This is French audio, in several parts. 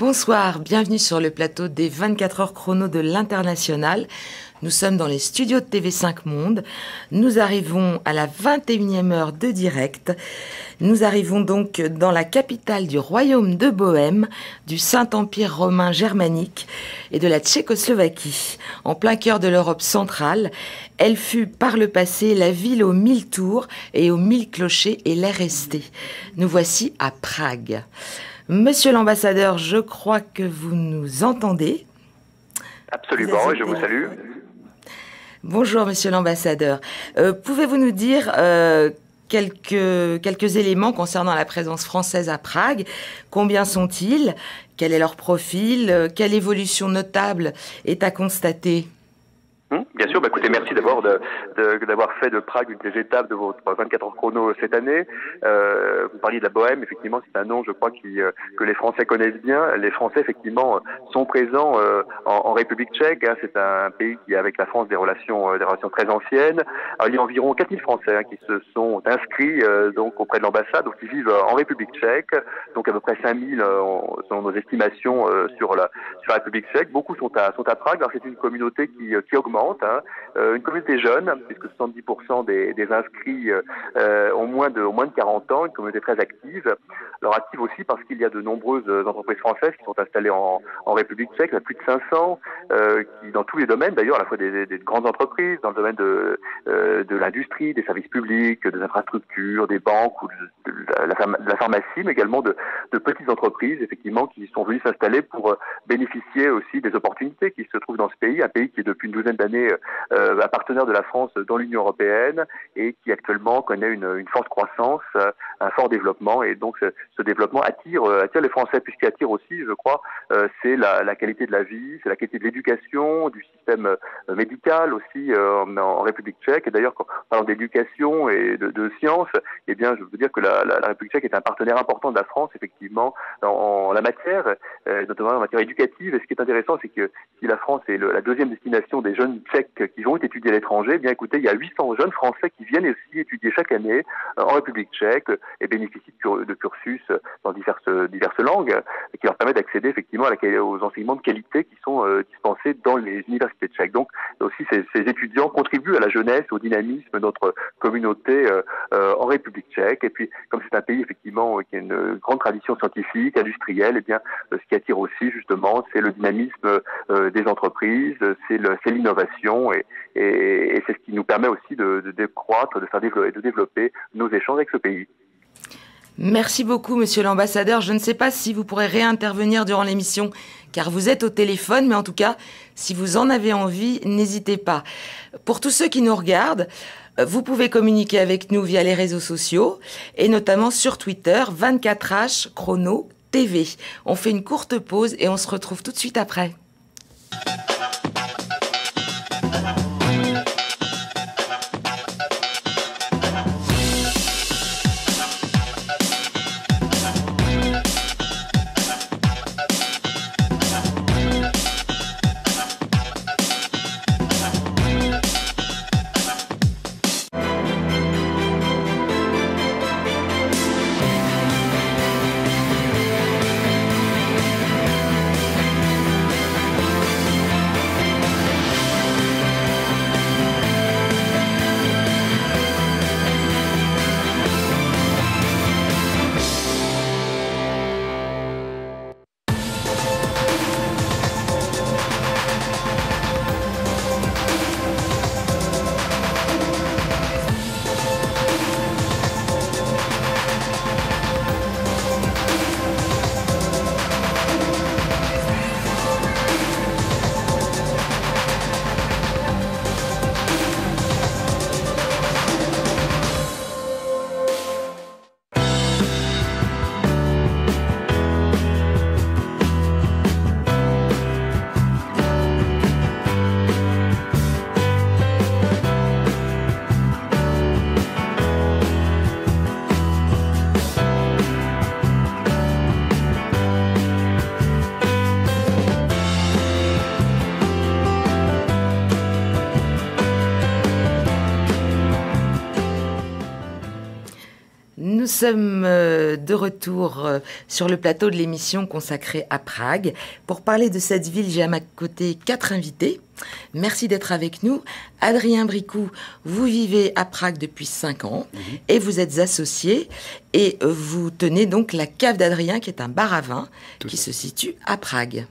Bonsoir, bienvenue sur le plateau des 24 heures chrono de l'International. Nous sommes dans les studios de TV5 Monde. Nous arrivons à la 21e heure de direct. Nous arrivons donc dans la capitale du royaume de Bohême, du Saint-Empire romain germanique et de la Tchécoslovaquie. En plein cœur de l'Europe centrale, elle fut par le passé la ville aux 1000 tours et aux 1000 clochers et l'est restée. Nous voici à Prague. Monsieur l'ambassadeur, je crois que vous nous entendez. Absolument, je vous salue. Bonjour monsieur l'ambassadeur. Pouvez-vous nous dire quelques éléments concernant la présence française à Prague? Combien sont-ils? Quel est leur profil? Quelle évolution notable est à constater? Bien sûr, écoutez, merci d'abord d'avoir fait de Prague une des étapes de votre 24 heures chrono cette année. Vous parliez de la Bohême, effectivement, c'est un nom, je crois, que les Français connaissent bien. Les Français, effectivement, sont présents en République tchèque. C'est un pays qui a avec la France des relations très anciennes. Alors, il y a environ 4000 Français qui se sont inscrits donc auprès de l'ambassade, donc ils vivent en République tchèque. Donc à peu près 5000 selon nos estimations sur la République tchèque. Beaucoup sont à Prague. Alors c'est une communauté qui augmente. Une communauté jeune, puisque 70% des inscrits ont moins de 40 ans, une communauté très active. Alors active aussi parce qu'il y a de nombreuses entreprises françaises qui sont installées en République tchèque, il y en a plus de 500, qui dans tous les domaines d'ailleurs, à la fois des grandes entreprises, dans le domaine de l'industrie, des services publics, des infrastructures, des banques ou de la pharmacie, mais également de petites entreprises effectivement qui sont venues s'installer pour bénéficier aussi des opportunités qui se trouvent dans ce pays, un pays qui est depuis une douzaine d'années un partenaire de la France dans l'Union européenne et qui actuellement connaît une forte croissance, un fort développement, et donc ce développement attire les Français, puisqu'il attire aussi, je crois, c'est la qualité de la vie, c'est la qualité de l'éducation, du système médical aussi en République tchèque. Et d'ailleurs, quand parlant d'éducation et de sciences, eh bien, je veux dire que la République tchèque est un partenaire important de la France, effectivement, en la matière, notamment en matière éducative. Et ce qui est intéressant, c'est que si la France est la deuxième destination des jeunes tchèques qui vont étudier à l'étranger, eh bien écoutez, il y a 800 jeunes Français qui viennent aussi étudier chaque année en République tchèque et bénéficient de cursus dans diverses langues qui leur permettent d'accéder effectivement aux enseignements de qualité qui sont dispensés dans les universités tchèques. Donc aussi ces étudiants contribuent à la jeunesse, au dynamisme de notre communauté en République tchèque. Et puis comme c'est un pays effectivement qui a une grande tradition scientifique, industrielle, eh bien ce qui attire aussi justement c'est le dynamisme des entreprises, c'est l'innovation et c'est ce qui nous permet aussi de décroître, de développer nos échanges avec ce pays. Merci beaucoup, monsieur l'ambassadeur. Je ne sais pas si vous pourrez réintervenir durant l'émission, car vous êtes au téléphone, mais en tout cas, si vous en avez envie, n'hésitez pas. Pour tous ceux qui nous regardent, vous pouvez communiquer avec nous via les réseaux sociaux, et notamment sur Twitter, 24H Chrono TV. On fait une courte pause et on se retrouve tout de suite après. Nous sommes de retour sur le plateau de l'émission consacrée à Prague. Pour parler de cette ville, j'ai à ma côté 4 invités. Merci d'être avec nous. Adrien Bricou, vous vivez à Prague depuis 5 ans et vous êtes associé et vous tenez donc la Cave d'Adrien qui est un bar à vin qui se situe à Prague.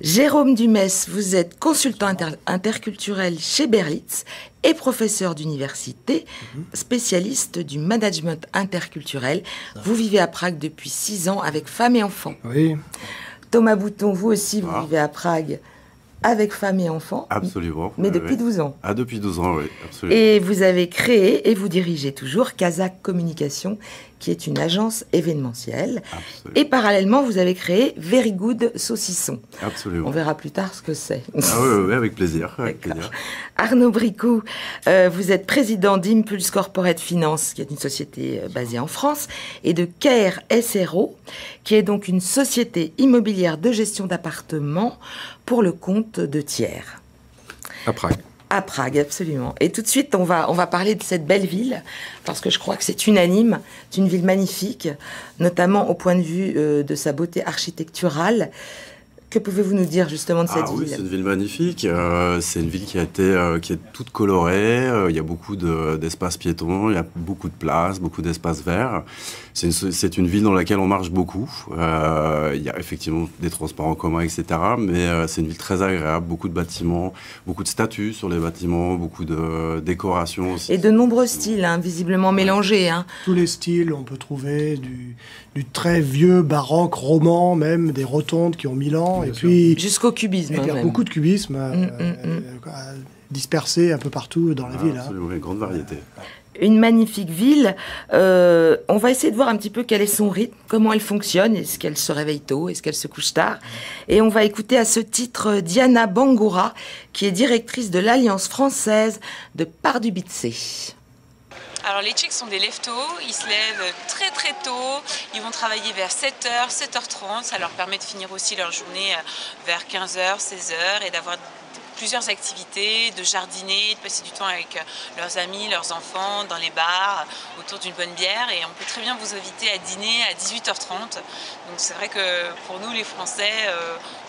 Jérôme Dumès, vous êtes consultant interculturel chez Berlitz et professeur d'université, spécialiste du management interculturel. Vous vivez à Prague depuis 6 ans avec femme et enfants. Oui. Thomas Bouton, vous aussi, vous vivez à Prague avec femme et enfants. Absolument. Mais depuis 12 ans. Ah, depuis 12 ans, oui, absolument. Et vous avez créé et vous dirigez toujours Kazakh Communication, qui est une agence événementielle. Absolument. Et parallèlement, vous avez créé Very Good Saucisson. Absolument. On verra plus tard ce que c'est. Ah oui, avec plaisir. Avec plaisir. Arnaud Bricou, vous êtes président d'Impulse Corporate Finance, qui est une société basée en France, et de Care SRO, qui est donc une société immobilière de gestion d'appartements pour le compte de tiers. À Prague. À Prague, absolument. Et tout de suite, on va parler de cette belle ville, parce que je crois que c'est unanime. C'est une ville magnifique, notamment au point de vue de sa beauté architecturale. Que pouvez-vous nous dire justement de cette ville ? Oui, c'est une ville magnifique. C'est une ville qui est toute colorée. Il y a beaucoup d'espaces piétons, il y a beaucoup de places, beaucoup d'espaces verts. C'est une ville dans laquelle on marche beaucoup. Il y a effectivement des transports en commun, etc. Mais c'est une ville très agréable, beaucoup de bâtiments, beaucoup de statues sur les bâtiments, beaucoup de décorations aussi. Et de nombreux styles, visiblement mélangés. Tous les styles, on peut trouver du très vieux baroque roman, même des rotondes qui ont 1000 ans. Et puis, jusqu'au cubisme. Il y a beaucoup de cubisme dispersé un peu partout dans la ville. Absolument, une grande variété. Une magnifique ville. On va essayer de voir un petit peu quel est son rythme, comment elle fonctionne. Est-ce qu'elle se réveille tôt? Est-ce qu'elle se couche tard? Et on va écouter à ce titre Diana Bangoura, qui est directrice de l'Alliance française de Pardubice. Alors les Tchèques sont des lève-tôt, ils se lèvent très très tôt, ils vont travailler vers 7h, 7h30, ça leur permet de finir aussi leur journée vers 15h, 16h et d'avoir plusieurs activités, de jardiner, de passer du temps avec leurs amis, leurs enfants, dans les bars, autour d'une bonne bière et on peut très bien vous inviter à dîner à 18h30. Donc c'est vrai que pour nous les Français,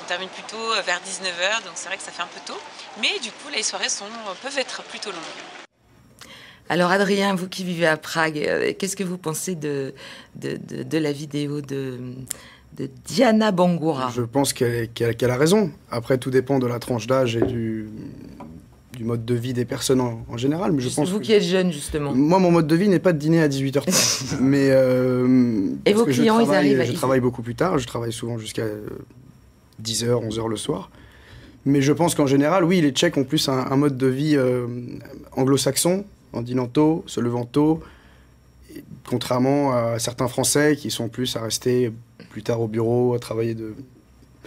on termine plutôt vers 19h, donc c'est vrai que ça fait un peu tôt, mais du coup les soirées peuvent être plutôt longues. Alors Adrien, vous qui vivez à Prague, qu'est-ce que vous pensez de la vidéo de Diana Bangoura? Je pense qu'elle a raison. Après, tout dépend de la tranche d'âge et du mode de vie des personnes en général. Mais je pense vous qui êtes jeune, justement. Moi, mon mode de vie n'est pas de dîner à 18h30. Mais, et vos clients, ils arrivent Je travaille beaucoup plus tard. Je travaille souvent jusqu'à 10h, 11h le soir. Mais je pense qu'en général, oui, les Tchèques ont plus un mode de vie anglo-saxon, en dînant tôt, se levant tôt, contrairement à certains Français qui sont plus à rester plus tard au bureau, à travailler de...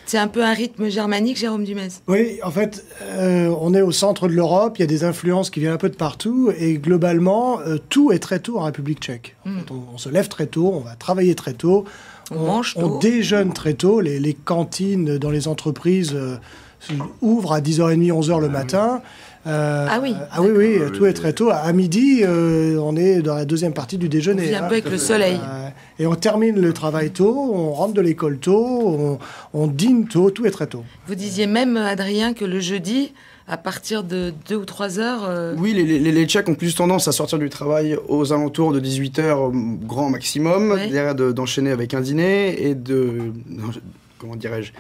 C'est un peu un rythme germanique, Jérôme Dumès. Oui, en fait, on est au centre de l'Europe, il y a des influences qui viennent un peu de partout, et globalement, tout est très tôt en République tchèque. En fait, on se lève très tôt, on va travailler très tôt, on mange tôt. On déjeune très tôt, les cantines dans les entreprises ouvrent à 10h30, 11h le matin. Oui, tout est très tôt. À midi, on est dans la deuxième partie du déjeuner. On vient un peu avec le soleil. Et on termine le travail tôt, on rentre de l'école tôt, on dîne tôt, tout est très tôt. Vous disiez même, Adrien, que le jeudi, à partir de 2 ou 3 heures... Oui, les Tchèques ont plus tendance à sortir du travail aux alentours de 18h, grand maximum, derrière d'enchaîner avec un dîner et comment dirais-je,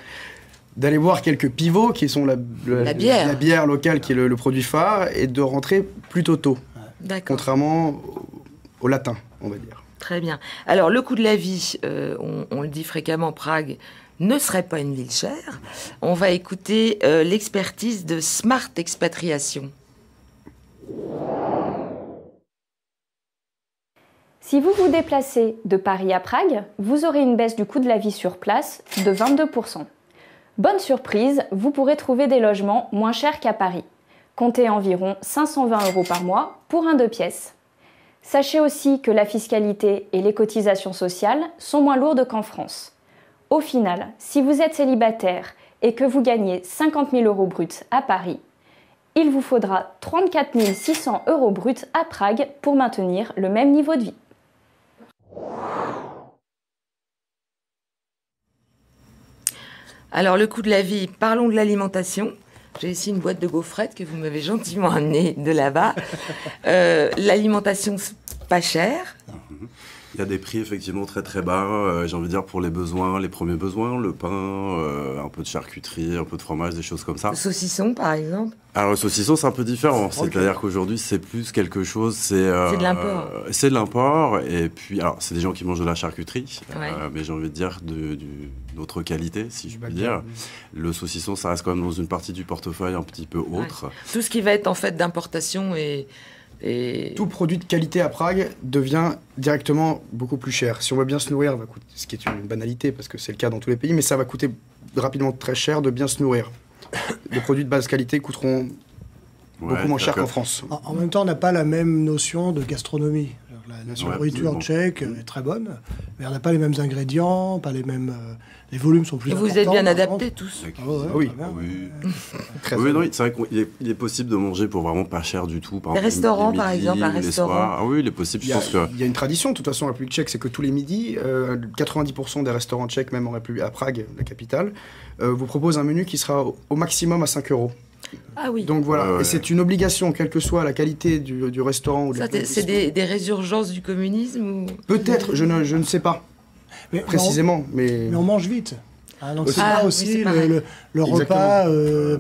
d'aller boire quelques pivots, qui sont la bière locale, qui est le produit phare, et de rentrer plutôt tôt. Contrairement au latin, on va dire. Très bien. Alors, le coût de la vie, on le dit fréquemment, Prague ne serait pas une ville chère. On va écouter l'expertise de Smart Expatriation. Si vous vous déplacez de Paris à Prague, vous aurez une baisse du coût de la vie sur place de 22%. Bonne surprise, vous pourrez trouver des logements moins chers qu'à Paris. Comptez environ 520 € par mois pour un 2 pièces. Sachez aussi que la fiscalité et les cotisations sociales sont moins lourdes qu'en France. Au final, si vous êtes célibataire et que vous gagnez 50 000 € bruts à Paris, il vous faudra 34 600 € bruts à Prague pour maintenir le même niveau de vie. Alors, le coût de la vie, parlons de l'alimentation. J'ai ici une boîte de gaufrettes que vous m'avez gentiment amenée de là-bas. L'alimentation, pas chère. Il y a des prix effectivement très très bas, j'ai envie de dire pour les besoins, les premiers besoins, le pain, un peu de charcuterie, un peu de fromage, des choses comme ça. Le saucisson, par exemple. Alors le saucisson, c'est un peu différent. C'est-à-dire qu'aujourd'hui, c'est plus quelque chose. C'est de l'import. C'est de l'import. Et puis, alors, c'est des gens qui mangent de la charcuterie, Ouais. mais j'ai envie de dire d'une autre qualité, si je puis dire. Le saucisson, ça reste quand même dans une partie du portefeuille un petit peu autre. Ouais. Tout ce qui va être en fait d'importation et tout produit de qualité à Prague devient directement beaucoup plus cher. Si on veut bien se nourrir, ce qui est une banalité parce que c'est le cas dans tous les pays, mais ça va coûter rapidement très cher de bien se nourrir. Les produits de basse qualité coûteront beaucoup moins cher qu'en France. En même temps, on n'a pas la même notion de gastronomie. La nourriture tchèque est très bonne, mais on n'a pas les mêmes ingrédients, pas les mêmes. Les volumes sont plus et importants. vous êtes bien adaptés tous. Oui. Oui, non, c'est vrai qu'il est possible de manger pour vraiment pas cher du tout. Les restaurants, par exemple, un restaurant. Ah oui, il est possible. Il y a une tradition, de toute façon, en République tchèque, c'est que tous les midis, 90% des restaurants tchèques, même à Prague, la capitale, vous proposent un menu qui sera au maximum à 5 €. Ah oui. Donc voilà, et c'est une obligation, quelle que soit la qualité du restaurant. Ou ça, c'est des résurgences du communisme ou... Peut-être, je ne sais pas précisément. Mais on mange vite. Donc c'est Ah, pas oui, aussi c'est le repas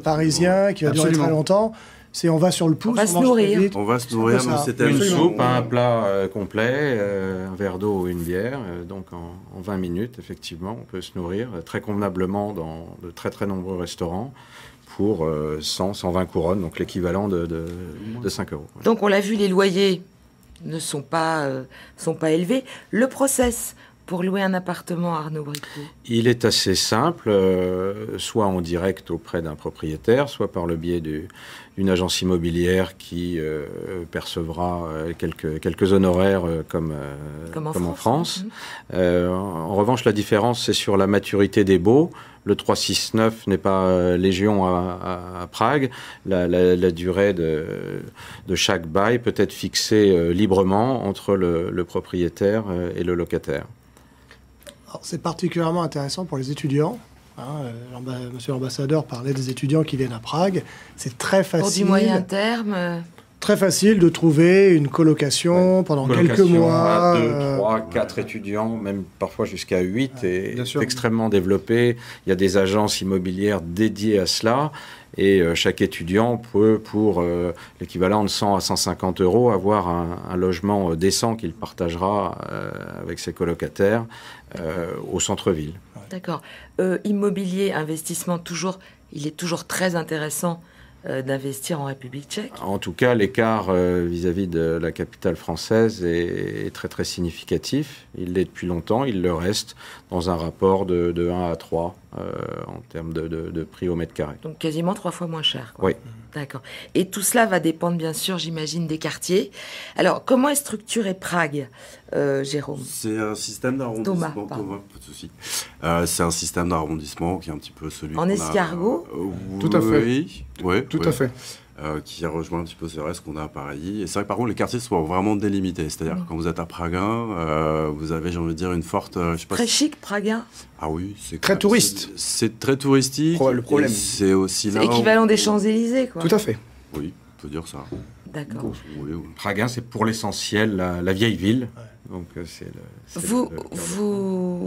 parisien qui va durer très longtemps. C'est on va sur le pouce, on va se mange nourrir. très vite. On va se nourrir, mais c'était une soupe, un plat complet, un verre d'eau ou une bière. Donc en 20 minutes, effectivement, on peut se nourrir très convenablement dans de très très nombreux restaurants pour 100, 120 couronnes, donc l'équivalent de 5 €. Donc on l'a vu, les loyers ne sont pas élevés. Le process pour louer un appartement, Arnaud Bricot? Il est assez simple, soit en direct auprès d'un propriétaire, soit par le biais d'une agence immobilière qui percevra quelques honoraires comme en France. En revanche, la différence, c'est sur la maturité des baux. Le 369 n'est pas légion à Prague. La durée de chaque bail peut être fixée librement entre le propriétaire et le locataire. C'est particulièrement intéressant pour les étudiants. Monsieur l'ambassadeur parlait des étudiants qui viennent à Prague. C'est très facile. Pour du moyen terme. Très facile de trouver une colocation pendant quelques mois. À 2, 3, 4 étudiants, même parfois jusqu'à 8, et extrêmement développé. Il y a des agences immobilières dédiées à cela. Et chaque étudiant peut, pour l'équivalent de 100 à 150 €, avoir un logement décent qu'il partagera avec ses colocataires au centre-ville. D'accord. Immobilier, investissement, il est toujours très intéressant d'investir en République tchèque. En tout cas, l'écart vis-à-vis de la capitale française est très très significatif. Il l'est depuis longtemps, il le reste dans un rapport de 1 à 3 en termes de prix au mètre carré. Donc quasiment 3 fois moins cher, quoi. Oui. D'accord. Et tout cela va dépendre, bien sûr, j'imagine, des quartiers. Alors, comment est structuré Prague, Jérôme? C'est un système d'arrondissement. Thomas, pas de souci. C'est un système d'arrondissement qui est un petit peu celui en escargot. Tout à fait. Oui, tout à fait. Qui rejoint un petit peu ce reste qu'on a à Paris. Et c'est vrai que par contre, les quartiers sont vraiment délimités. C'est-à-dire que quand vous êtes à Praguin, vous avez, j'ai envie de dire, une forte... très chic, Praguin. Ah oui, c'est très touriste. C'est très touristique. Le problème. C'est aussi là. C'est équivalent des Champs-Élysées, quoi. Tout à fait. Oui, on peut dire ça. D'accord. Oui. Praguin, c'est pour l'essentiel la vieille ville. Ouais. Donc,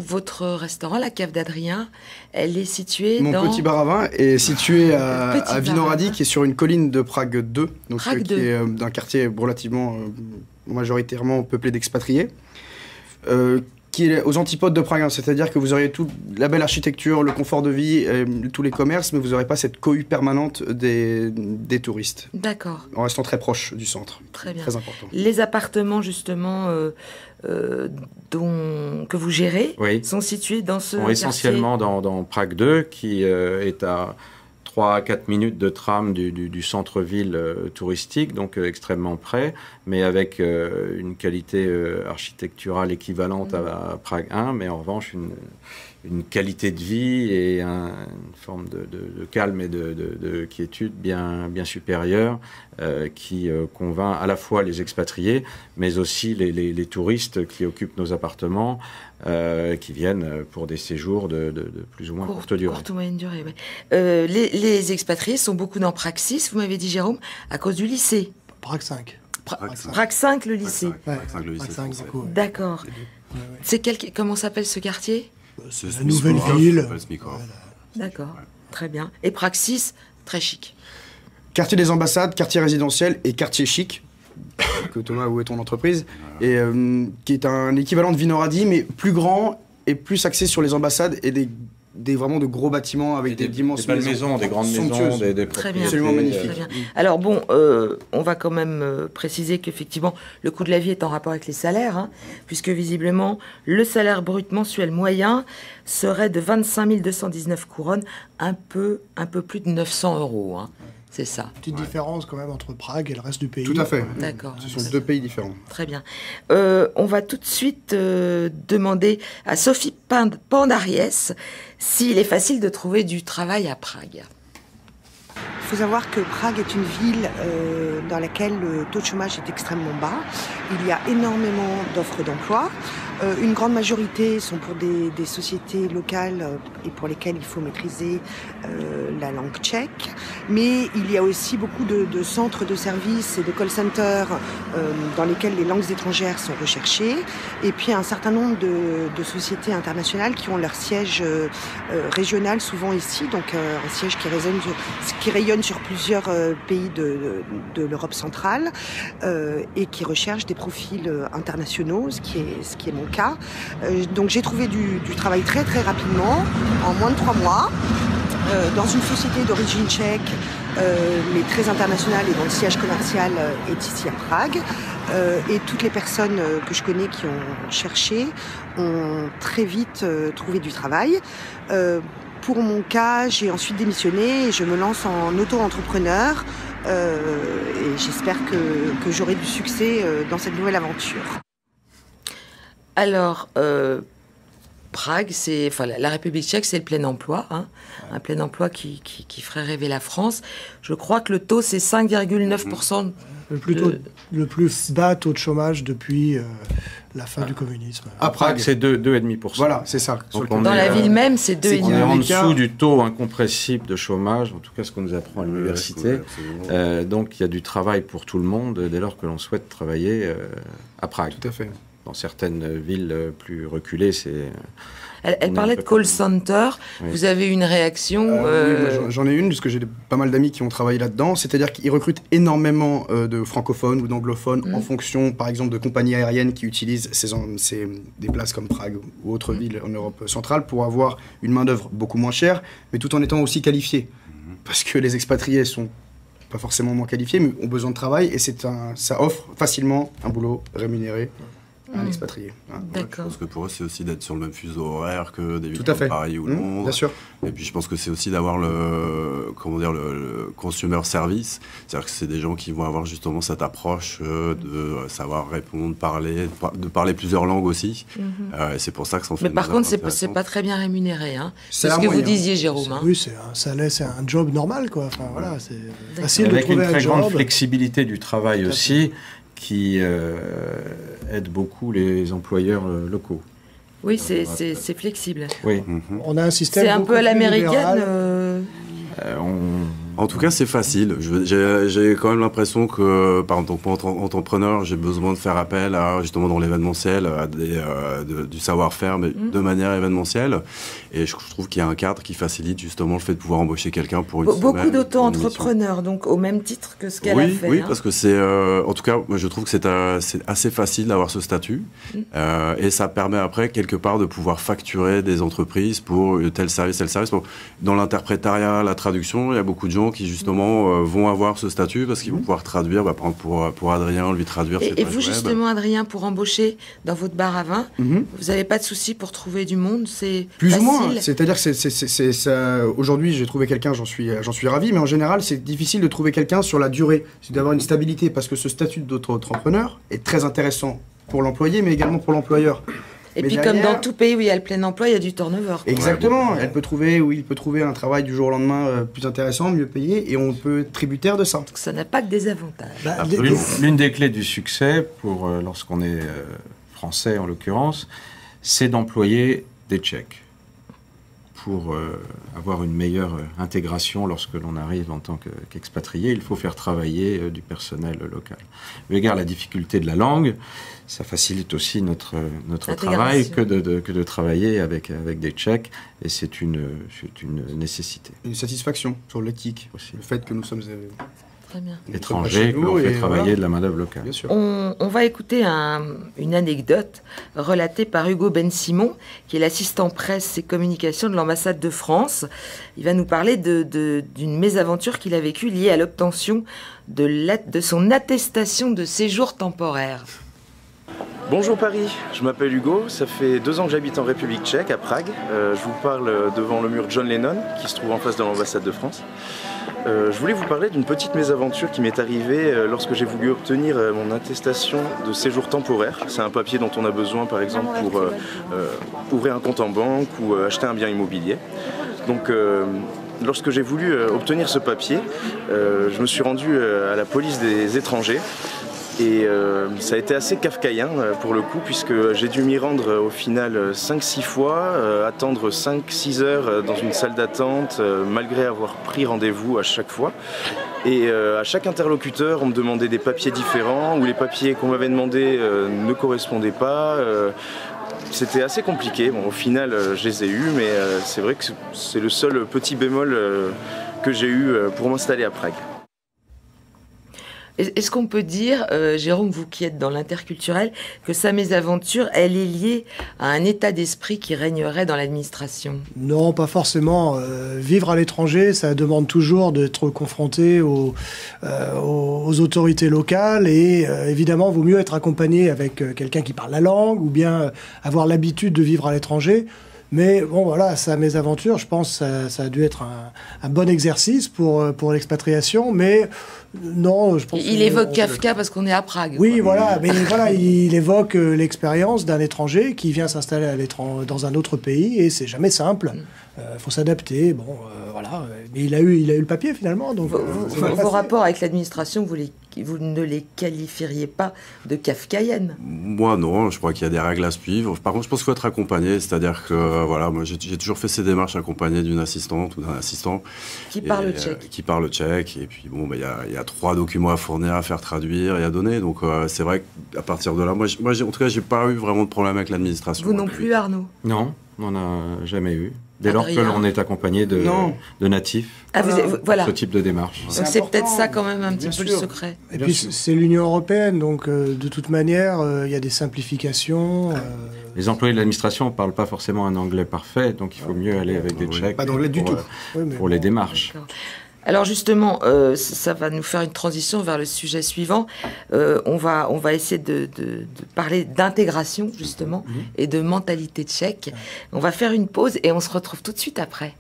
votre restaurant, la Cave d'Adrien, elle est située Mon petit bar à vin est situé à Vinohrady, qui est sur une colline de Prague 2, donc qui est d'un quartier relativement majoritairement peuplé d'expatriés, qui est aux antipodes de Prague, c'est-à-dire que vous auriez toute la belle architecture, le confort de vie, tous les commerces, mais vous n'aurez pas cette cohue permanente des touristes. D'accord. En restant très proche du centre. Très bien. Très important. Les appartements, justement, que vous gérez, sont situés dans ce quartier. Essentiellement dans Prague 2, qui est à 3 à 4 minutes de tram du centre-ville touristique, donc extrêmement près, mais avec une qualité architecturale équivalente à Prague 1, mais en revanche une qualité de vie et une forme de calme et de quiétude bien supérieure qui convainc à la fois les expatriés, mais aussi les touristes qui occupent nos appartements, qui viennent pour des séjours de plus ou moins courte durée. Courte ou moyenne durée, oui. Les expatriés sont beaucoup dans Prague 6, vous m'avez dit, Jérôme, à cause du lycée. Prague 5. Prague 5, le lycée. Prague 5, le lycée. Prague 5, beaucoup, ouais. D'accord. C'est comment s'appelle ce quartier? C'est La nouvelle ville. D'accord, très bien. Et Prague 6, très chic. Quartier des ambassades, quartier résidentiel et quartier chic, que Thomas, où est ton entreprise, et qui est un équivalent de Vinoradi, mais plus grand et plus axé sur les ambassades et vraiment de gros bâtiments avec des dimensions. Des belles maisons, des grandes maisons, des Très bien. Absolument magnifiques. Très bien. Alors bon, on va quand même préciser qu'effectivement, le coût de la vie est en rapport avec les salaires, hein, puisque visiblement, le salaire brut mensuel moyen serait de 25 219 couronnes, un peu plus de 900 €. Hein. C'est ça. Petite différence quand même entre Prague et le reste du pays. Tout à fait. D'accord. Ce sont deux pays différents. Très bien. On va tout de suite demander à Sophie Pandariès s'il est facile de trouver du travail à Prague. Il faut savoir que Prague est une ville dans laquelle le taux de chômage est extrêmement bas. Il y a énormément d'offres d'emploi. Une grande majorité sont pour des sociétés locales et pour lesquelles il faut maîtriser la langue tchèque. Mais il y a aussi beaucoup de centres de services et de call centers dans lesquels les langues étrangères sont recherchées. Et puis un certain nombre de sociétés internationales qui ont leur siège régional souvent ici, donc un siège qui rayonne sur plusieurs pays de l'Europe centrale et qui recherchent des profils internationaux, ce qui est mon cas. Donc j'ai trouvé du travail très très rapidement, en moins de 3 mois, dans une société d'origine tchèque, mais très internationale et dont le siège commercial est ici à Prague. Et toutes les personnes que je connais qui ont cherché ont très vite trouvé du travail. Pour mon cas, j'ai ensuite démissionné et je me lance en auto-entrepreneur et j'espère que j'aurai du succès dans cette nouvelle aventure. Alors, Prague, la République tchèque, c'est le plein emploi, hein, un plein emploi qui ferait rêver la France. Je crois que le taux, c'est 5,9%. Le plus bas taux de chômage depuis la fin du communisme. À Prague, c'est 2,5%. Voilà, c'est ça. Dans la ville même, c'est 2,5%. On est en dessous du taux incompressible de chômage, en tout cas ce qu'on nous apprend à l'université. Donc il y a du travail pour tout le monde dès lors que l'on souhaite travailler à Prague. Tout à fait. Dans certaines villes plus reculées, c'est... Elle parlait de call center. Oui. Vous avez une réaction Oui, j'en ai une, puisque j'ai pas mal d'amis qui ont travaillé là-dedans. C'est-à-dire qu'ils recrutent énormément de francophones ou d'anglophones en fonction, par exemple, de compagnies aériennes qui utilisent des places comme Prague ou autres villes en Europe centrale pour avoir une main-d'œuvre beaucoup moins chère, mais tout en étant aussi qualifiée. Parce que les expatriés sont pas forcément moins qualifiés, mais ont besoin de travail et ça offre facilement un boulot rémunéré. Un expatrié. D'accord. Je pense que pour eux, c'est aussi d'être sur le même fuseau horaire que des villes comme Paris ou Londres. Bien sûr. Et puis je pense que c'est aussi d'avoir le consumer service. C'est-à-dire que c'est des gens qui vont avoir justement cette approche de savoir répondre, de parler plusieurs langues aussi. Et c'est pour ça que ça en fait. Mais par contre, c'est pas très bien rémunéré. Hein. C'est ce que vous disiez, Jérôme. Hein. Oui, c'est un job normal, quoi. Enfin, voilà, c'est facile de trouver un job. Avec une très grande flexibilité du travail aussi, qui aide beaucoup les employeurs locaux. Oui, c'est flexible. Oui. On a un système. C'est un peu à l'américaine. En tout cas, c'est facile. J'ai quand même l'impression que, par exemple, en tant qu'entrepreneur, j'ai besoin de faire appel à, justement, dans l'événementiel, à du savoir-faire, mais de manière événementielle. Et je trouve qu'il y a un cadre qui facilite justement le fait de pouvoir embaucher quelqu'un pour une semaine. Beaucoup d'auto-entrepreneurs, donc au même titre que ce qu'elle a fait. Oui, parce que c'est, en tout cas, moi, je trouve que c'est assez facile d'avoir ce statut. Et ça permet après, quelque part, de pouvoir facturer des entreprises pour tel service, tel service. Bon, dans l'interprétariat, la traduction, il y a beaucoup de gens gens qui justement vont avoir ce statut parce qu'ils vont pouvoir traduire, par exemple pour Adrien, lui traduire ses pages Et vous web. justement, Adrien, pour embaucher dans votre bar à vin, vous n'avez pas de souci pour trouver du monde? C'est plus facile. ou moins. C'est-à-dire que ça. Aujourd'hui, j'ai trouvé quelqu'un, j'en suis ravi, mais en général, c'est difficile de trouver quelqu'un sur la durée. C'est d'avoir une stabilité parce que ce statut d'auto-entrepreneur est très intéressant pour l'employé, mais également pour l'employeur. Et mais puis derrière, comme dans tout pays où il y a le plein emploi, il y a du turnover. Exactement. Il peut trouver un travail du jour au lendemain plus intéressant, mieux payé, et on peut être tributaire de ça. Donc ça n'a pas que des avantages. L'une des clés du succès, lorsqu'on est français en l'occurrence, c'est d'employer des Tchèques pour avoir une meilleure intégration lorsque l'on arrive en tant qu'expatrié. Il faut faire travailler du personnel local. Eu égard à la difficulté de la langue, ça facilite aussi notre travail que de travailler avec des Tchèques, et c'est une nécessité. Une satisfaction sur l'éthique aussi, le fait que nous sommes Très bien. étrangers, que l'on fait travailler de la main-d'œuvre locale. Bien sûr. On va écouter une anecdote relatée par Hugo Ben-Simon, qui est l'assistant presse et communication de l'ambassade de France. Il va nous parler d'une mésaventure qu'il a vécue liée à l'obtention de son attestation de séjour temporaire. Bonjour Paris, je m'appelle Hugo, ça fait 2 ans que j'habite en République tchèque, à Prague. Je vous parle devant le mur John Lennon, qui se trouve en face de l'ambassade de France. Je voulais vous parler d'une petite mésaventure qui m'est arrivée lorsque j'ai voulu obtenir mon attestation de séjour temporaire. C'est un papier dont on a besoin par exemple pour ouvrir un compte en banque ou acheter un bien immobilier. Donc lorsque j'ai voulu obtenir ce papier, je me suis rendu à la police des étrangers. Et ça a été assez kafkaïen pour le coup, puisque j'ai dû m'y rendre au final 5-6 fois, attendre 5-6 heures dans une salle d'attente, malgré avoir pris rendez-vous à chaque fois. Et à chaque interlocuteur, on me demandait des papiers différents, ou les papiers qu'on m'avait demandés ne correspondaient pas. C'était assez compliqué. Bon, au final, je les ai eus, mais c'est vrai que c'est le seul petit bémol que j'ai eu pour m'installer à Prague. Est-ce qu'on peut dire, Jérôme, vous qui êtes dans l'interculturel, que sa mésaventure, elle est liée à un état d'esprit qui régnerait dans l'administration? Non, pas forcément. Vivre à l'étranger, ça demande toujours d'être confronté aux autorités locales et évidemment, il vaut mieux être accompagné avec quelqu'un qui parle la langue ou bien avoir l'habitude de vivre à l'étranger. Mais bon, voilà, sa mésaventure, je pense que ça a dû être un bon exercice pour l'expatriation, mais non, je pense... Il évoque Kafka parce qu'on est à Prague. Oui, quoi. voilà, mais voilà, il évoque l'expérience d'un étranger qui vient s'installer dans un autre pays, et c'est jamais simple. Faut s'adapter, bon, voilà. Mais il a eu le papier, finalement. Donc, vos rapports avec l'administration, vous ne les qualifieriez pas de kafkaïennes? Moi, non. Je crois qu'il y a des règles à suivre. Par contre, je pense qu'il faut être accompagné. C'est-à-dire que, voilà, moi, j'ai toujours fait ces démarches accompagnées d'une assistante ou d'un assistant. Qui parle tchèque. Qui parle tchèque. Et puis, bon, il y a 3 documents à fournir, à faire traduire et à donner. Donc, c'est vrai qu'à partir de là, moi en tout cas, j'ai pas eu vraiment de problème avec l'administration. Vous non plus, Arnaud? Non, on n'en a jamais eu. Dès lors que Adrien. l'on est accompagné de natifs, voilà. ce type de démarche. Donc c'est peut-être ça quand même un petit peu le secret. Et puis c'est l'Union européenne, donc de toute manière, il y a des simplifications. Les employés de l'administration ne parlent pas forcément un anglais parfait, donc il faut mieux aller avec des Tchèques. Pas d'anglais du tout. Pour les démarches. Alors justement, ça va nous faire une transition vers le sujet suivant. On va essayer de parler d'intégration, justement, et de mentalité tchèque. On va faire une pause et on se retrouve tout de suite après.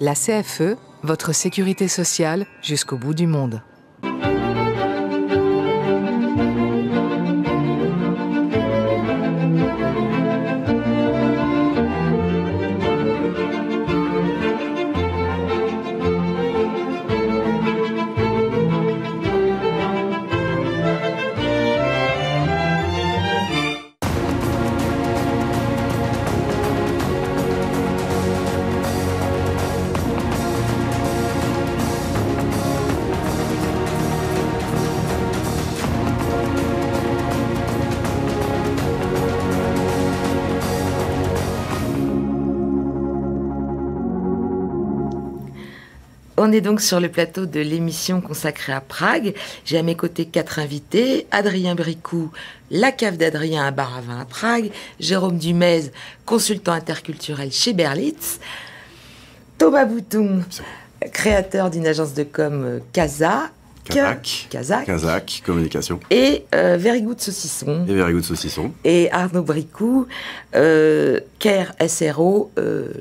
La CFE, votre sécurité sociale jusqu'au bout du monde. On est donc sur le plateau de l'émission consacrée à Prague. J'ai à mes côtés 4 invités. Adrien Bricou, la cave d'Adrien, un bar à vin à Prague. Jérôme Dumez, consultant interculturel chez Berlitz. Thomas Bouton, créateur d'une agence de com Kazakh, communication. Et Very Good Saucisson. Et Arnaud Bricou, Care SRO,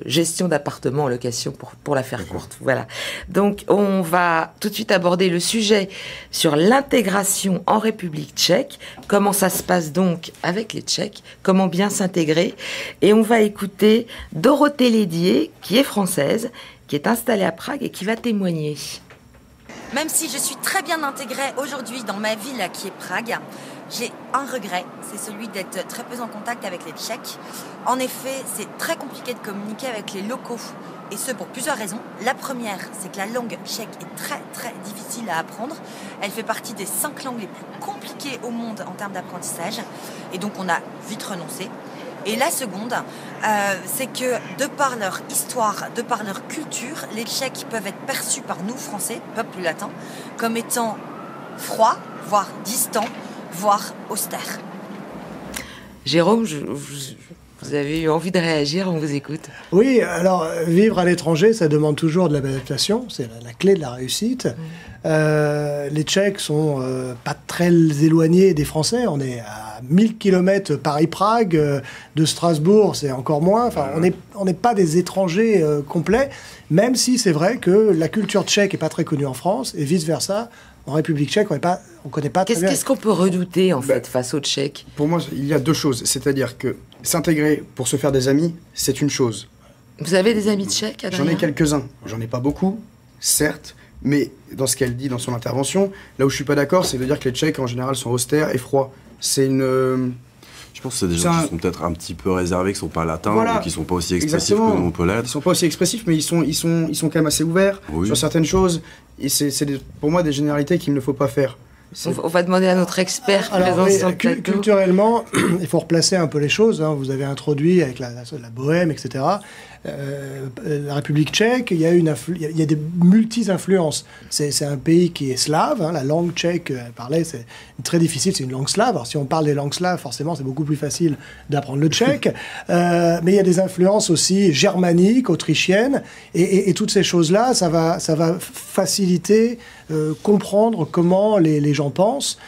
gestion d'appartements en location pour la faire courte. Voilà. Donc, on va tout de suite aborder le sujet sur l'intégration en République tchèque. Comment ça se passe donc avec les Tchèques? Comment bien s'intégrer? Et on va écouter Dorothée Lédier, qui est française, qui est installée à Prague et qui va témoigner. Même si je suis très bien intégrée aujourd'hui dans ma ville qui est Prague, j'ai un regret, c'est celui d'être très peu en contact avec les Tchèques. En effet, c'est très compliqué de communiquer avec les locaux, et ce pour plusieurs raisons. La première, c'est que la langue tchèque est très très difficile à apprendre. Elle fait partie des 5 langues les plus compliquées au monde en termes d'apprentissage, et donc on a vite renoncé. Et la seconde, c'est que de par leur histoire, de par leur culture, les Tchèques peuvent être perçus par nous, Français, peuple latin, comme étant froids, voire distants, voire austères. Jérôme, vous avez eu envie de réagir, on vous écoute. Oui, alors vivre à l'étranger, ça demande toujours de l'adaptation, c'est la clé de la réussite. Les Tchèques sont pas très éloignés des Français, on est à 1000 km Paris-Prague, de Strasbourg c'est encore moins, enfin, on n'est pas des étrangers complets, même si c'est vrai que la culture tchèque n'est pas très connue en France, et vice-versa. En République tchèque, on ne connaît pas très bien. Qu'est-ce qu'on peut redouter, en fait, face aux Tchèques? Pour moi, il y a 2 choses. C'est-à-dire que s'intégrer pour se faire des amis, c'est une chose. Vous avez des amis tchèques, Adrien? J'en ai quelques-uns. J'en ai pas beaucoup, certes, mais dans ce qu'elle dit dans son intervention, là où je suis pas d'accord, c'est de dire que les Tchèques, en général, sont austères et froids. C'est une... Je pense que c'est des gens qui sont peut-être un petit peu réservés, qui ne sont pas latins, ou qui ne sont pas aussi expressifs que nous on peut l'être. Ils ne sont pas aussi expressifs, mais ils sont quand même assez ouverts sur certaines choses. Et c'est pour moi des généralités qu'il ne faut pas faire. On va demander à notre expert présent sur le plateau. Culturellement, il faut replacer un peu les choses. Vous avez introduit avec la bohème, etc. La République tchèque, il y a des multi-influences. C'est un pays qui est slave. La langue tchèque parlée, c'est très difficile. C'est une langue slave. Alors, si on parle des langues slaves, forcément, c'est beaucoup plus facile d'apprendre le tchèque. Mais il y a des influences aussi germaniques, autrichiennes. Et toutes ces choses-là, ça va faciliter comprendre comment les gens pensent.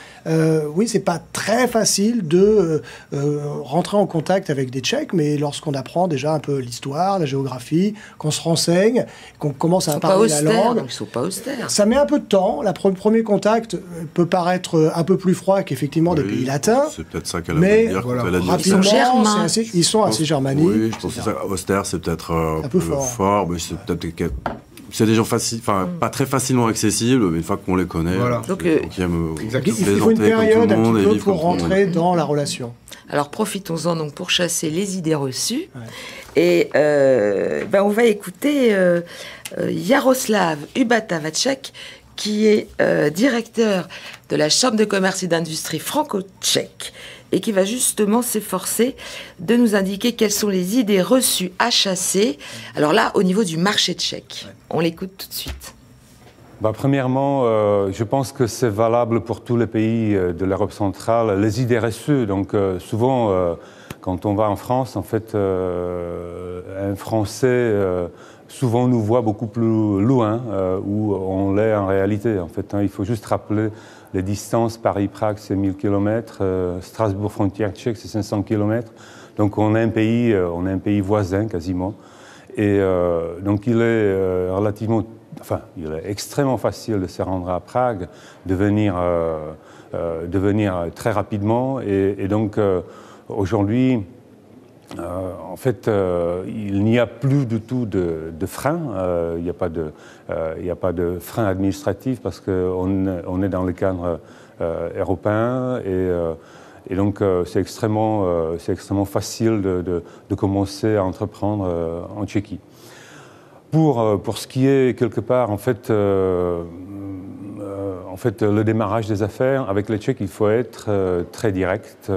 Oui, c'est pas très facile de rentrer en contact avec des Tchèques, mais lorsqu'on apprend déjà un peu l'histoire, la géographie, qu'on se renseigne, qu'on commence à parler la langue, ils sont pas austères. Ça met un peu de temps. Le premier contact peut paraître un peu plus froid qu'effectivement des pays latins. C'est peut-être ça qu'elle a voulu dire quand elle a dit ça. Ils sont germains. Ils sont assez germaniques. Oui, je pense que ça. Austère, c'est peut-être un peu fort, mais c'est peut-être... C'est des gens pas très facilement accessibles, mais une fois qu'on les connaît, donc, il faut une période un petit peu pour rentrer dans la relation. Alors profitons-en donc pour chasser les idées reçues. Et on va écouter Jaroslav Ubatavacek, qui est directeur de la Chambre de commerce et d'industrie franco-tchèque, et qui va justement s'efforcer de nous indiquer quelles sont les idées reçues à chasser. Alors là, au niveau du marché tchèque. On l'écoute tout de suite. Premièrement, je pense que c'est valable pour tous les pays de l'Europe centrale, les idées reçues. Donc souvent, quand on va en France, en fait, un Français souvent nous voit beaucoup plus loin où on l'est en réalité. En fait, il faut juste rappeler les distances. Paris-Prague, c'est 1000 km. Strasbourg, frontière tchèque, c'est 500 km. Donc on est un pays voisin quasiment. Et donc il est il est extrêmement facile de se rendre à Prague, de venir très rapidement. Et donc aujourd'hui, en fait, il n'y a plus du tout de frein. Il n'y a pas de frein administratif parce qu'on est dans le cadre européen et donc c'est extrêmement facile de commencer à entreprendre en Tchéquie. Pour ce qui est quelque part, en fait, le démarrage des affaires avec les Tchèques, il faut être très direct.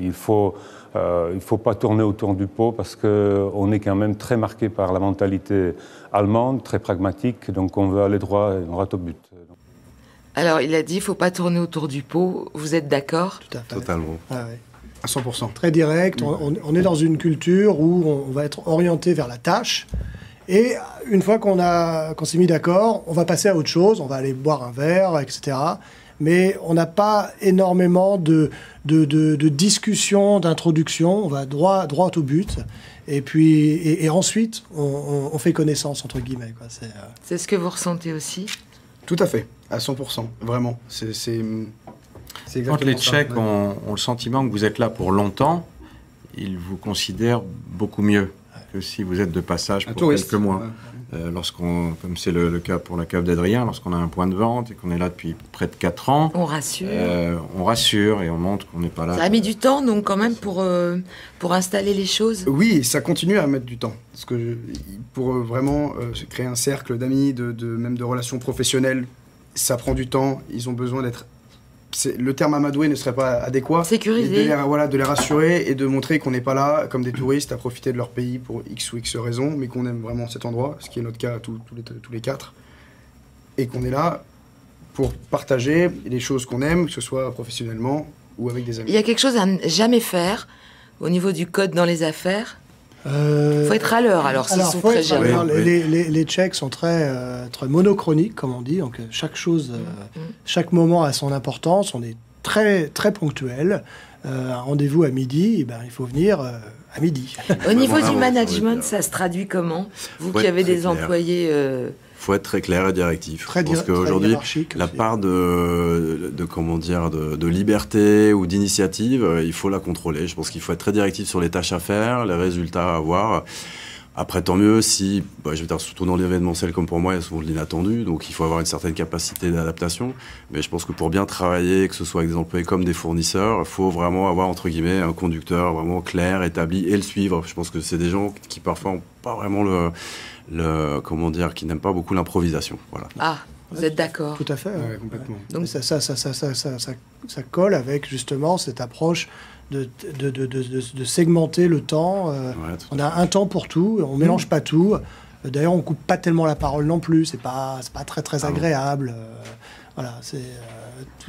Il faut il ne faut pas tourner autour du pot parce qu'on est quand même très marqué par la mentalité allemande, très pragmatique, donc on veut aller droit au but. Alors, il a dit, il ne faut pas tourner autour du pot. Vous êtes d'accord? Tout à fait. Totalement. Ah ouais. À 100%. Très direct. On est dans une culture où on va être orienté vers la tâche. Et une fois qu'on s'est mis d'accord, on va passer à autre chose. On va aller boire un verre, etc. Mais on n'a pas énormément de discussion, d'introduction. On va droit au but. Et puis, et ensuite, on fait connaissance, entre guillemets, quoi. C'est ce que vous ressentez aussi? Tout à fait, à 100%, vraiment. C'est Quand les Tchèques ont le sentiment que vous êtes là pour longtemps, ils vous considèrent beaucoup mieux que si vous êtes de passage pour quelques mois. Comme c'est le cas pour la cave d'Adrien, lorsqu'on a un point de vente et qu'on est là depuis près de 4 ans, on rassure. On rassure et on montre qu'on n'est pas là. Ça a mis du temps, donc, quand même, pour installer les choses? Oui, ça continue à mettre du temps. Parce que pour vraiment créer un cercle d'amis, même de relations professionnelles, ça prend du temps. Ils ont besoin d'être... Le terme amadoué ne serait pas adéquat. Sécurisé. De les rassurer et de montrer qu'on n'est pas là comme des touristes à profiter de leur pays pour X ou X raisons, mais qu'on aime vraiment cet endroit, ce qui est notre cas tous les 4. Et qu'on est là pour partager les choses qu'on aime, que ce soit professionnellement ou avec des amis. Il y a quelque chose à ne jamais faire au niveau du code dans les affaires? Il faut être à l'heure, alors s'ils sont très jeunes. Les Tchèques sont très monochroniques, comme on dit. Donc chaque moment a son importance. On est très, très ponctuel. Un rendez-vous à midi, il faut venir à midi. Au niveau du management, ça se traduit comment? Vous qui avez des employés... Il faut être très clair et directif. Je pense qu'aujourd'hui, la part de liberté ou d'initiative, il faut la contrôler. Je pense qu'il faut être très directif sur les tâches à faire, les résultats à avoir. Après, tant mieux si, je veux dire, surtout dans l'événementiel comme pour moi, il y a souvent de l'inattendu, donc il faut avoir une certaine capacité d'adaptation. Mais je pense que pour bien travailler, que ce soit avec des employés comme des fournisseurs, il faut vraiment avoir, entre guillemets, un conducteur vraiment clair, établi, et le suivre. Je pense que c'est des gens qui parfois n'ont pas vraiment qui n'aiment pas beaucoup l'improvisation. Voilà. Ah, vous êtes d'accord? Tout à fait. Ouais, complètement. Donc ça colle avec justement cette approche de segmenter le temps. On a un temps pour tout, on mélange pas tout. D'ailleurs, on coupe pas tellement la parole non plus. C'est pas très très agréable. Voilà, c'est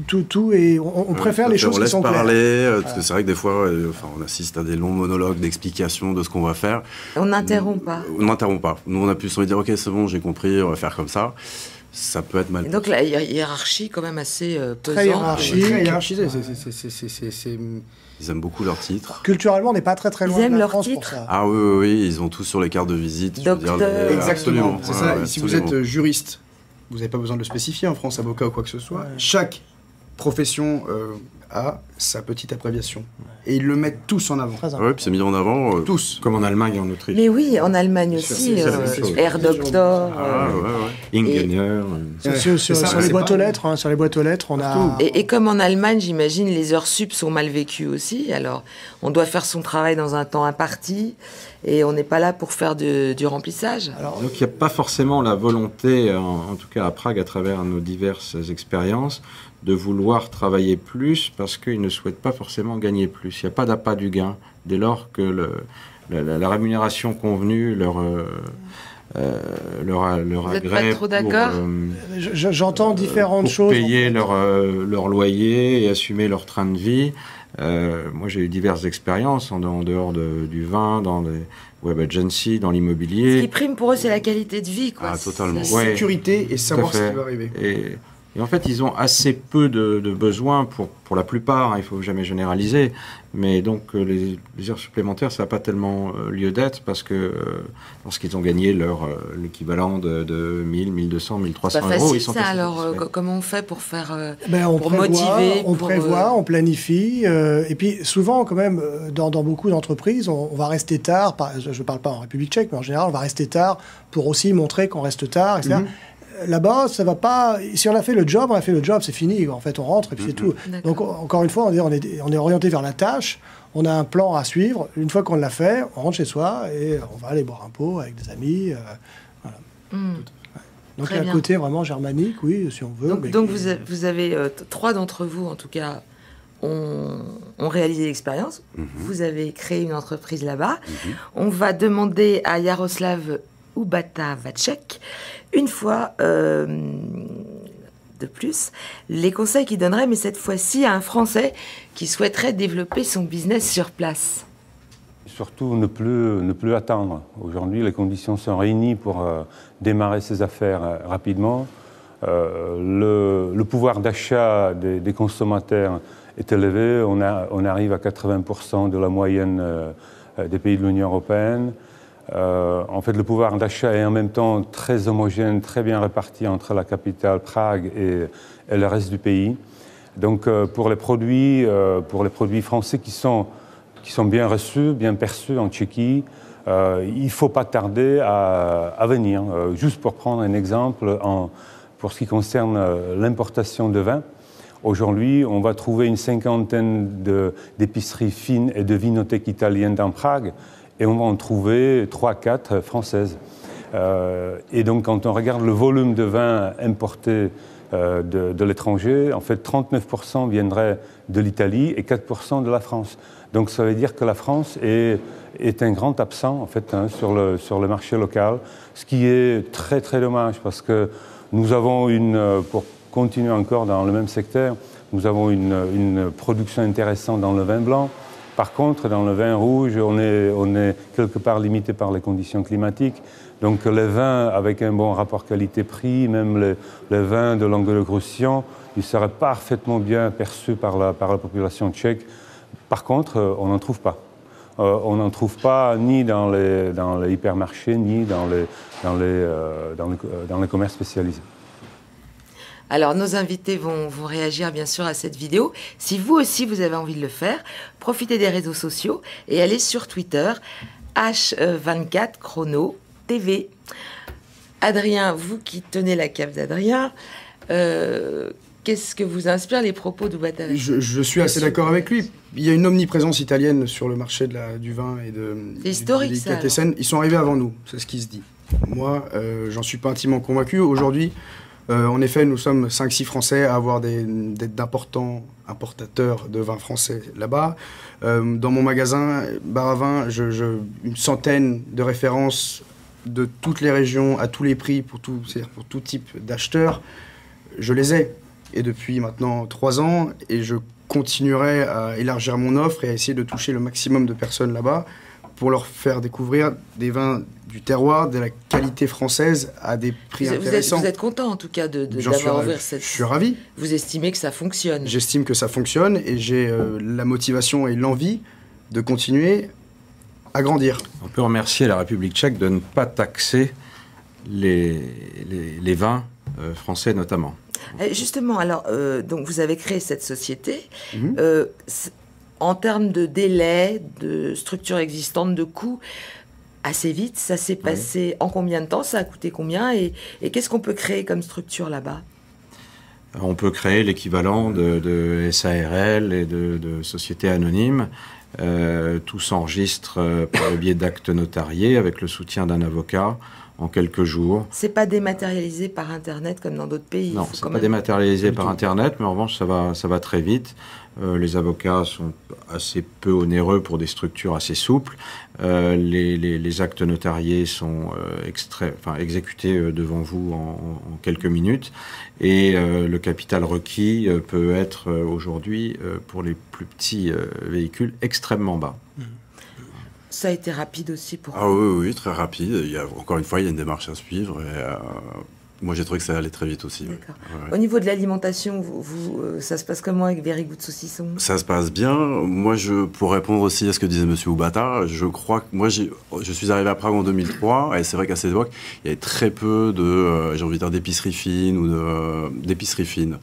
tout et on préfère les choses qui sont claires. On laisse parler, parce que c'est vrai que des fois, on assiste à des longs monologues d'explications de ce qu'on va faire. On n'interrompt pas. On n'interrompt pas. Nous, on a pu se dire, ok, c'est bon, j'ai compris, on va faire comme ça. Ça peut être mal. Et donc la hiérarchie quand même assez pesante. Très hiérarchisée. Ils aiment beaucoup leurs titres. Culturellement, on n'est pas très très loin de la France pour ça. Ah oui, ils ont tous sur les cartes de visite. Docteur. Exactement, c'est ça. Et si vous êtes juriste, vous n'avez pas besoin de le spécifier en France, avocat ou quoi que ce soit. Chaque profession a sa petite abréviation. Et ils le mettent tous en avant. Oui, puis c'est mis en avant. Tous. Comme en Allemagne et en Autriche. Mais oui, en Allemagne aussi. Air Doctor. Ingénieur. Sur les boîtes aux lettres, sur les boîtes aux lettres, on a... Et comme en Allemagne, j'imagine, les heures sup sont mal vécues aussi. Alors, on doit faire son travail dans un temps imparti. Et on n'est pas là pour faire du remplissage. Donc il n'y a pas forcément la volonté, en tout cas à Prague, à travers nos diverses expériences, de vouloir travailler plus parce qu'ils ne souhaitent pas forcément gagner plus. Il n'y a pas d'appât du gain dès lors que la rémunération convenue leur Vous n'êtes agrée pas trop d'accord? J'entends différentes choses. Pour payer leur loyer et assumer leur train de vie. Moi, j'ai eu diverses expériences en dehors du vin, dans les web agencies, dans l'immobilier. Ce qui prime pour eux, c'est la qualité de vie, quoi. Ah, totalement. La sécurité et savoir ce qui va arriver. Et en fait, ils ont assez peu de besoins pour la plupart, il ne faut jamais généraliser, mais donc les heures supplémentaires, ça n'a pas tellement lieu d'être parce que lorsqu'ils ont gagné l'équivalent de 1000, 1200, 1300 euros, ils sont ça, alors comment on fait pour faire on pour prévoit, motiver on prévoit, on planifie, et puis souvent quand même, dans beaucoup d'entreprises, on va rester tard, je ne parle pas en République tchèque, mais en général, on va rester tard pour aussi montrer qu'on reste tard, etc. Là-bas, ça va pas. Si on a fait le job, c'est fini. En fait, on rentre et puis c'est tout. Donc, encore une fois, on est orienté vers la tâche. On a un plan à suivre. Une fois qu'on l'a fait, on rentre chez soi et on va aller boire un pot avec des amis. Voilà. Donc, il y a un côté vraiment germanique, oui, si on veut. Donc vous avez 3 d'entre vous, en tout cas, ont réalisé l'expérience. Vous avez créé une entreprise là-bas. On va demander à Jaroslav Ubata-Vacek, une fois de plus, les conseils qu'il donnerait, mais cette fois-ci à un Français qui souhaiterait développer son business sur place. Surtout ne plus attendre. Aujourd'hui, les conditions sont réunies pour démarrer ses affaires rapidement. Le pouvoir d'achat des consommateurs est élevé. On arrive à 80% de la moyenne des pays de l'Union européenne. En fait, le pouvoir d'achat est en même temps très homogène, très bien réparti entre la capitale Prague et le reste du pays. Donc, pour les produits français qui sont bien reçus, bien perçus en Tchéquie, il ne faut pas tarder à venir. Juste pour prendre un exemple, pour ce qui concerne l'importation de vin, aujourd'hui, on va trouver une 50aine d'épiceries fines et de vinothèques italiennes dans Prague, et on va en trouver 3-4 françaises. Et donc, quand on regarde le volume de vin importé de l'étranger, en fait, 39% viendraient de l'Italie et 4% de la France. Donc, ça veut dire que la France est un grand absent, en fait, sur le marché local, ce qui est très, très dommage, parce que nous avons pour continuer encore dans le même secteur, nous avons une production intéressante dans le vin blanc. Par contre, dans le vin rouge, on est quelque part limité par les conditions climatiques. Donc les vins avec un bon rapport qualité-prix, même les vins de Languedoc-Roussillon, ils seraient parfaitement bien perçus par la population tchèque. Par contre, on n'en trouve pas. On n'en trouve pas ni dans les hypermarchés, ni dans les commerces spécialisés. Alors, nos invités vont réagir bien sûr à cette vidéo. Si vous aussi, vous avez envie de le faire, profitez des réseaux sociaux et allez sur Twitter, H24chrono TV. Adrien, vous qui tenez la cape d'Adrien, qu'est-ce que vous inspire les propos d'Ubata-Vacek ? Je suis assez d'accord avec lui. Il y a une omniprésence italienne sur le marché du vin et c'est historique, ça. Ils sont arrivés avant nous, c'est ce qui se dit. Moi, j'en suis pas intimement convaincu. Aujourd'hui, en effet, nous sommes 5-6 Français à avoir d'importants importateurs de vins français là-bas. Dans mon magasin, bar à vin, une centaine de références de toutes les régions, à tous les prix, c'est-à-dire pour tout type d'acheteurs. Je les ai, et depuis maintenant 3 ans, et je continuerai à élargir mon offre et à essayer de toucher le maximum de personnes là-bas pour leur faire découvrir des vins du terroir, de la qualité française à des prix intéressants. Vous êtes content en tout cas d'avoir ouvert cette... Je suis ravi. Vous estimez que ça fonctionne? J'estime que ça fonctionne et j'ai la motivation et l'envie de continuer à grandir. On peut remercier la République tchèque de ne pas taxer les vins français notamment. Justement, alors, donc vous avez créé cette société. En termes de délai, de structure existante, de coûts, assez vite, ça s'est passé en combien de temps? Ça a coûté combien? Et qu'est-ce qu'on peut créer comme structure là-bas? On peut créer l'équivalent de SARL et de sociétés anonymes. Tout s'enregistre par le biais d'actes notariés avec le soutien d'un avocat en quelques jours. C'est pas dématérialisé par Internet comme dans d'autres pays? Non, c'est pas dématérialisé par Internet, mais en revanche, ça va très vite. Les avocats sont assez peu onéreux pour des structures assez souples. Les actes notariés sont exécutés devant vous en quelques minutes. Et le capital requis peut être aujourd'hui, pour les plus petits véhicules, extrêmement bas. Ça a été rapide aussi pour vous? Ah oui, très rapide. Encore une fois, il y a une démarche à suivre. Et, moi, j'ai trouvé que ça allait très vite aussi. D'accord. Ouais. Au niveau de l'alimentation, ça se passe comment avec Very Good Saucisson? Ça se passe bien. Moi, pour répondre aussi à ce que disait M. Ubata, je crois que moi, je suis arrivé à Prague en 2003, et c'est vrai qu'à cette époque, il y avait très peu d'épiceries fines ou d'épiceries fines.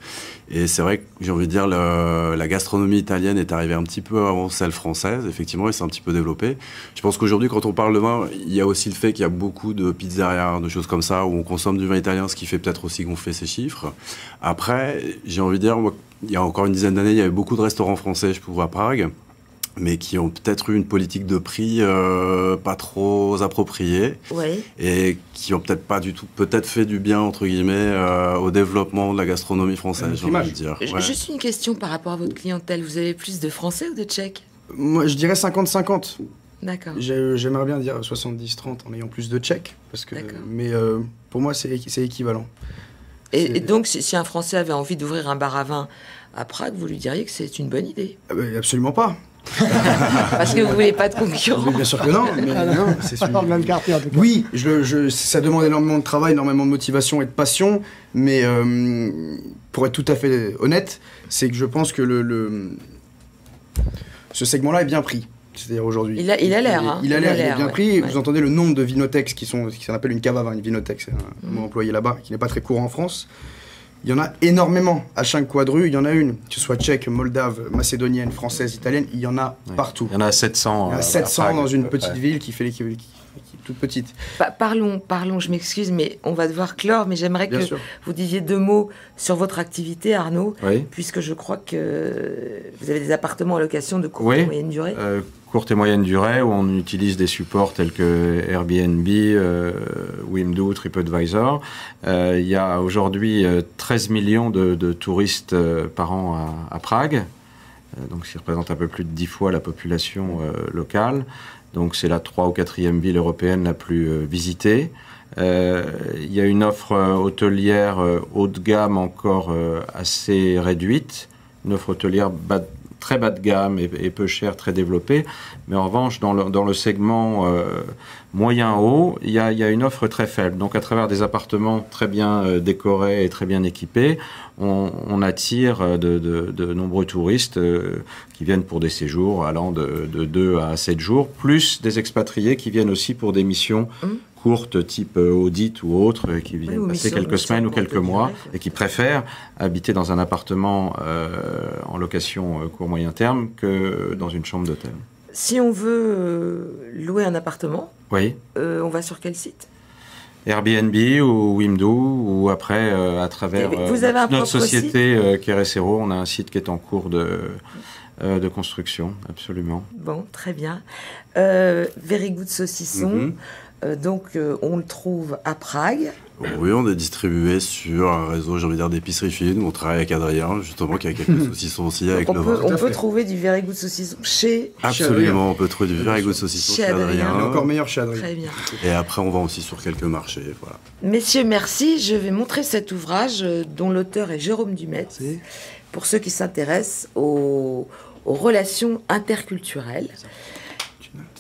Et c'est vrai que, j'ai envie de dire, la gastronomie italienne est arrivée un petit peu avant celle française, effectivement, et c'est un petit peu développé. Je pense qu'aujourd'hui, quand on parle de vin, il y a aussi le fait qu'il y a beaucoup de pizzerias, de choses comme ça, où on consomme du vin italien, ce qui fait peut-être aussi gonfler ces chiffres. Après, j'ai envie de dire, moi, il y a encore une dizaine d'années, il y avait beaucoup de restaurants français, je trouve, à Prague. mais qui ont peut-être eu une politique de prix pas trop appropriée, et qui ont peut-être pas du tout, peut-être fait du bien, entre guillemets, au développement de la gastronomie française, j'ai envie de dire. Juste une question par rapport à votre clientèle, vous avez plus de Français ou de Tchèques? Moi, je dirais 50-50. D'accord. J'aimerais bien dire 70-30 en ayant plus de Tchèques, mais pour moi, c'est équivalent. Et donc, si un Français avait envie d'ouvrir un bar à vin à Prague, vous lui diriez que c'est une bonne idée? Absolument pas. Parce que vous voulez pas de concurrents. Bien sûr que non, mais non, c'est dans le même quartier en tout cas. Oui, ça demande énormément de travail, énormément de motivation et de passion, mais pour être tout à fait honnête, c'est que je pense que ce segment-là est bien pris. C'est-à-dire aujourd'hui. Il a l'air. Il est bien pris. Vous entendez le nombre de vinothèques qui s'en appelle une cave à vin, une vinothèque, c'est un mot employé là-bas, qui n'est pas très courant en France. Il y en a énormément. À chaque coin de rue, il y en a une. Que ce soit tchèque, moldave, macédonienne, française, italienne, il y en a partout. Il y en a 700. Il y en a 700 dans une petite ville qui est toute petite. Parlons, je m'excuse, mais on va devoir clore, mais j'aimerais que vous disiez 2 mots sur votre activité, Arnaud, puisque je crois que vous avez des appartements en location de courte et moyenne durée. Courte et moyenne durée, où on utilise des supports tels que Airbnb, Wimdu, TripAdvisor. Il y a aujourd'hui 13 millions de touristes par an à Prague, donc ce qui représente un peu plus de 10 fois la population locale. Donc c'est la 3e ou 4e ville européenne la plus visitée. Il y a une offre hôtelière haut de gamme encore assez réduite, une offre hôtelière très bas de gamme et peu chère, très développée. Mais en revanche, dans le segment moyen-haut, il y a une offre très faible. Donc à travers des appartements très bien décorés et très bien équipés, on attire de nombreux touristes qui viennent pour des séjours allant de 2 à 7 jours, plus des expatriés qui viennent aussi pour des missions courtes, type audit ou autres, qui viennent passer quelques semaines ou quelques mois et qui préfèrent habiter dans un appartement en location court-moyen terme que dans une chambre d'hôtel. Si on veut louer un appartement, on va sur quel site? Airbnb ou Wimdu, ou après, à travers notre société Keresero, on a un site qui est en cours de construction, absolument. Bon, très bien. Very Good Saucisson, donc on le trouve à Prague. Oui, on est distribué sur un réseau, j'ai envie de dire, d'épicerie fine. On travaille avec Adrien, justement, qui a quelques saucissons aussi avec le vin. On peut trouver du Very Good Saucisson chez... Absolument, on peut trouver du Very Good Saucisson chez Adrien. Et encore meilleur chez Adrien. Très bien. Et après, on vend aussi sur quelques marchés. Voilà. Messieurs, merci. Je vais montrer cet ouvrage dont l'auteur est Jérôme Dumetz, pour ceux qui s'intéressent aux relations interculturelles.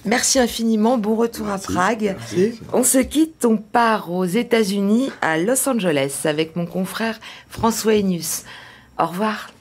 Merci infiniment, bon retour à Prague. Merci. On se quitte, on part aux États-Unis, à Los Angeles, avec mon confrère François Enius. Au revoir.